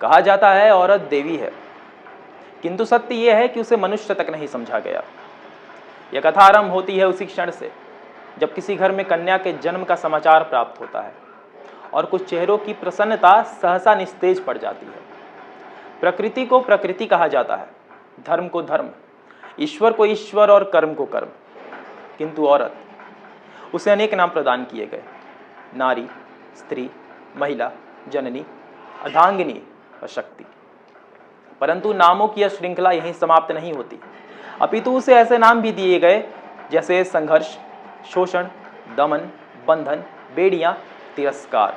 कहा जाता है औरत देवी है, किंतु सत्य यह है कि उसे मनुष्य तक नहीं समझा गया। यह कथा आरंभ होती है उसी क्षण से जब किसी घर में कन्या के जन्म का समाचार प्राप्त होता है और कुछ चेहरों की प्रसन्नता सहसा निस्तेज पड़ जाती है। प्रकृति को प्रकृति कहा जाता है, धर्म को धर्म, ईश्वर को ईश्वर और कर्म को कर्म, किंतु औरत, उसे अनेक नाम प्रदान किए गए, नारी, स्त्री, महिला, जननी, अर्धांगिनी और शक्ति। परंतु नामों की यह श्रृंखला यहीं समाप्त नहीं होती, अपितु उसे ऐसे नाम भी दिए गए जैसे संघर्ष, शोषण, दमन, बंधन, बेड़ियां, तिरस्कार,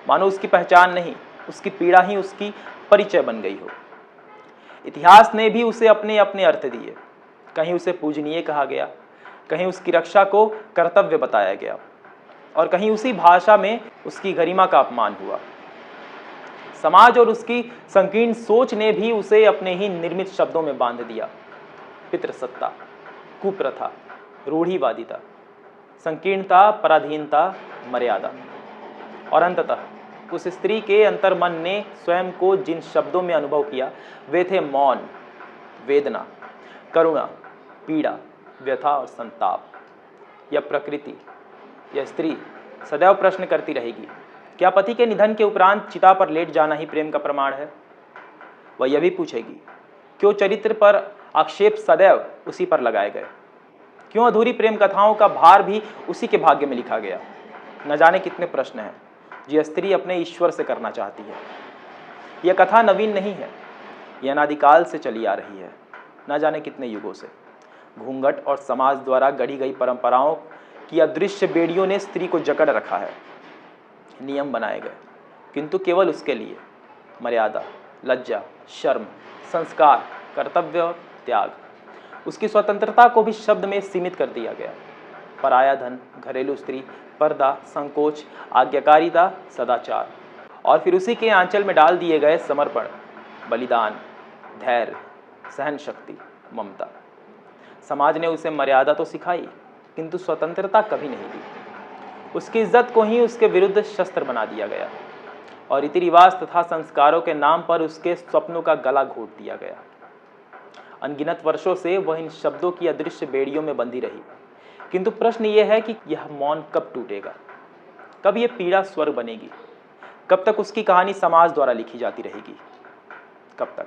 मानो उसकी पहचान नहीं, उसकी पीड़ा ही उसकी परिचय बन गई हो। इतिहास ने भी उसे अपने अपने अर्थ दिए, कहीं उसे पूजनीय कहा गया, कहीं उसकी रक्षा को कर्तव्य बताया गया और कहीं उसी भाषा में उसकी गरिमा का अपमान हुआ। समाज और उसकी संकीर्ण सोच ने भी उसे अपने ही निर्मित शब्दों में बांध दिया। पितृसत्ता, कुप्रथा, रूढ़िवादिता, संकीर्णता, पराधीनता, मर्यादा और अंततः उस स्त्री के अंतर्मन ने स्वयं को जिन शब्दों में अनुभव किया वे थे मौन, वेदना, करुणा, पीड़ा, व्यथा और संताप। यह प्रकृति, यह स्त्री सदैव प्रश्न करती रहेगी, क्या पति के निधन के उपरांत चिता पर लेट जाना ही प्रेम का प्रमाण है? वह यह भी पूछेगी, क्यों चरित्र पर आक्षेप सदैव उसी पर लगाए गए? क्यों अधूरी प्रेम कथाओं का भार भी उसी के भाग्य में लिखा गया? न जाने कितने प्रश्न हैं जो स्त्री अपने ईश्वर से करना चाहती है। यह कथा नवीन नहीं है, यह अनादिकाल से चली आ रही है, न जाने कितने युगों से। घूंघट और समाज द्वारा गढ़ी गई परंपराओं की अदृश्य बेड़ियों ने स्त्री को जकड़ रखा है। नियम बनाए गए, किंतु केवल उसके लिए। मर्यादा, लज्जा, शर्म, संस्कार, कर्तव्य और त्याग। उसकी स्वतंत्रता को भी शब्द में सीमित कर दिया गया। पराया धन, घरेलू स्त्री, पर्दा, संकोच, आज्ञाकारिता, सदाचार और फिर उसी के आंचल में डाल दिए गए समर्पण, बलिदान, धैर्य, सहन शक्ति, ममता। समाज ने उसे मर्यादा तो सिखाई, किंतु स्वतंत्रता कभी नहीं दी। उसकी इज्जत को ही उसके विरुद्ध शस्त्र बना दिया गया और रीति रिवाज तथा संस्कारों के नाम पर उसके स्वप्नों का गला घोट दिया गया। अनगिनत वर्षों से वह इन शब्दों की अदृश्य बेड़ियों में बंधी रही, किंतु प्रश्न यह है कि यह मौन कब टूटेगा? कब यह पीड़ा स्वर्ग बनेगी? कब तक उसकी कहानी समाज द्वारा लिखी जाती रहेगी? कब तक?